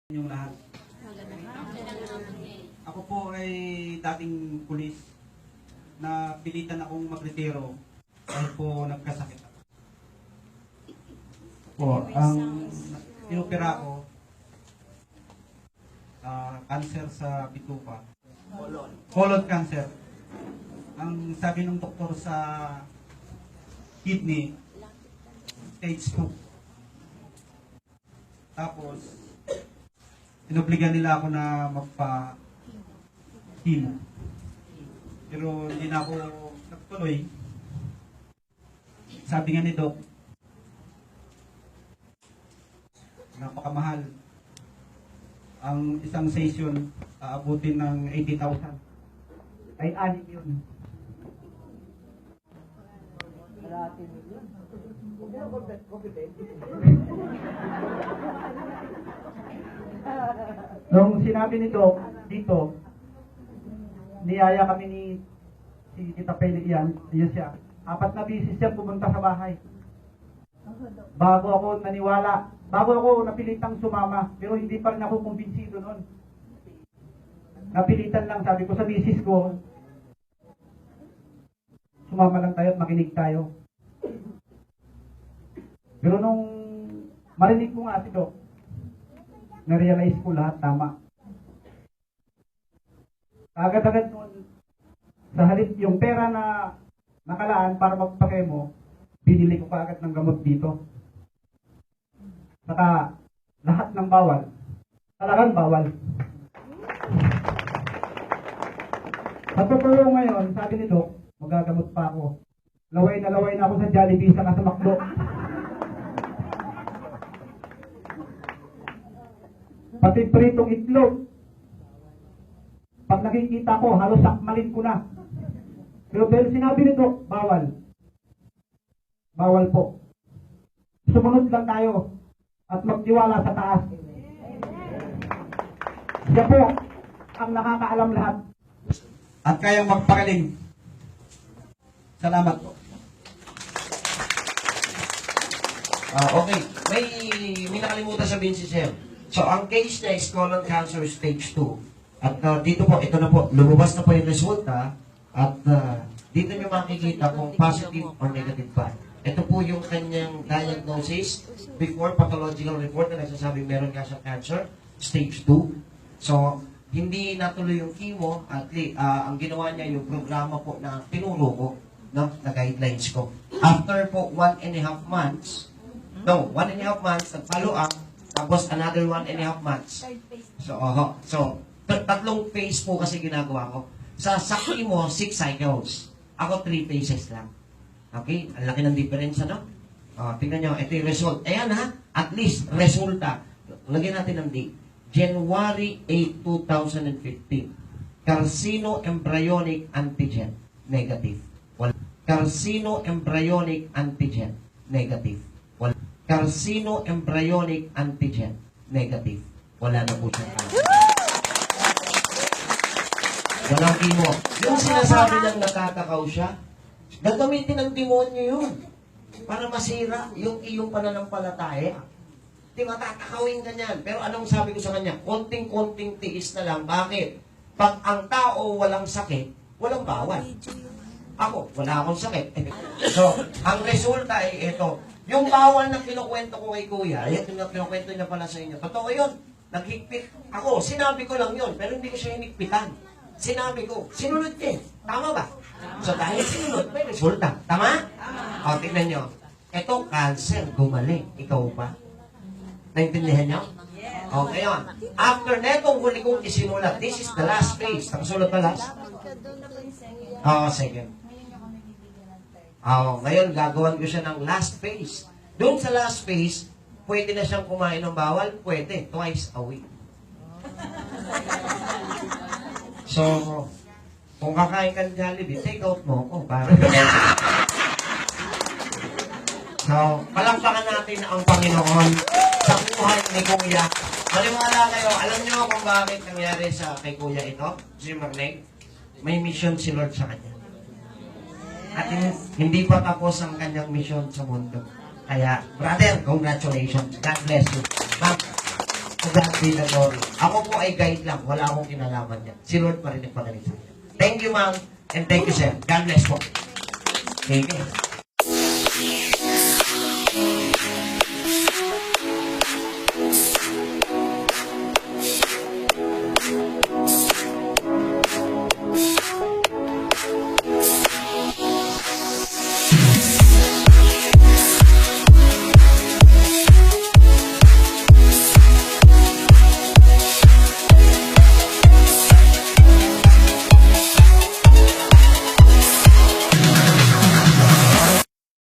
Inyong lahat. Ako po ay dating pulis na pilitan akong magretiro dahil po nagkasakit ako. Po, ang inopera ko, cancer sa bituka. Colon cancer. Ang sabi ng doktor sa kidney, stage 2. Tapos, inobligan nila ako na magpa-chemo. Pero hindi na ako nagtuloy. Sabi nga ni Doc, napakamahal. Ang isang session, aabutin ng 80,000. Ay, 6 yun. Nung sinabi ni Doc dito, niyaya kami ni si Tita Peli yan, yun siya. 4 na bisis siya pumunta sa bahay. Bago ako naniwala, bago ako napilitang sumama, pero hindi pa rin ako kumbinsido noon. Napilitan lang, sabi ko sa misis ko, sumama lang tayo at makinig tayo. Pero nung marinig ko nga si Doc, na-realize ko lahat tama. Agad-agad noon, sa halip yung pera na nakalaan para magpakemo, binili ko kaagad ng gamot dito. Saka lahat ng bawal, talagang bawal. Sa totoo ngayon, sabi ni Doc, magagamot pa ako. Laway na ako sa Jollibee saka sa McDo. Pati pritong itlog. Pag nakikita ko, halos sakmalin ko na. Pero sinabi nito, bawal. Bawal po. Sumunod lang tayo at magtiwala sa taas. Siya po ang nakakaalam lahat. At kayang magpagaling. Salamat po. Okay. May nakalimutan sabihin si Sir. So, ang case niya is colon cancer stage 2. At dito po, ito na po, lumabas na po yung resulta. At dito nyo makikita kung positive or negative ba. Ito po yung kanyang diagnosis before pathological report na nagsasabing meron ka siyang cancer, stage 2. So, hindi natuloy yung chemo at ang ginawa niya yung programa po na tinuro ko, no, na guidelines ko. After po 1.5 months, nag-follow up, tapos another 1.5 months. So, tatlong phase po kasi ginagawa ko. Sa chemo, 6 cycles. Ako, 3 phases lang. Okay? Ang laki ng difference, ano? Tingnan nyo, ito yung result. Ayan ha, at least, resulta. Lagyan natin ng date. January 8, 2015. Carcinoembryonic antigen, negative. Wala. Carcinoembryonic antigen, negative. Wala. Carcinoembryonic antigen, negative. Wala na po siya. Walang chemo. Yung sinasabi lang nakakakaw siya, gagamitin ng demonyo yun para masira yung iyong pananampalataya. Di matatakawin ka niyan. Pero anong sabi ko sa kanya? Konting-konting tiis na lang. Bakit? Pag ang tao walang sakit, walang bawal. Ako, wala akong sakit. So, ang resulta ay ito. Yung bawal na kinukwento ko kay Kuya, ito na kinukwento niya pala sa inyo. Totoo yun. Naghigpit. Ako, sinabi ko lang yun, pero hindi ko siya hinigpitan. Sinabi ko, sinunod din. Tama ba? So, dahil sinunod, may resulta. Tama? O, tignan nyo. Ito, cancer, gumaling. Ikaw ba? Naintindihan nyo? O, ngayon. After netong huli kong isinulat, this is the last phase. Nakasulot na last? Oo, second. Ngayon, gagawan ko siya ng last phase. Doon sa last phase, pwede na siyang kumain ng bawal? Pwede. Twice a week. So, kung kakain ka ng Jollibee, take out mo ako. So, palakpakan natin ang Panginoon sa buhay ni Kuya. Maniwala kayo, alam niyo kung bakit nangyari sa kay Kuya ito, si Marnay? May mission si Lord sa kanya. At hindi pa tapos ang kanyang mission sa mundo. Kaya, brother, congratulations. God bless you. Ma'am, To God be the glory. Ako po ay guide lang. Wala akong kinalaman niya. Si Lord pa rin ang pagaling sa akin. Thank you, ma'am. And thank you, sir. God bless po. Amen.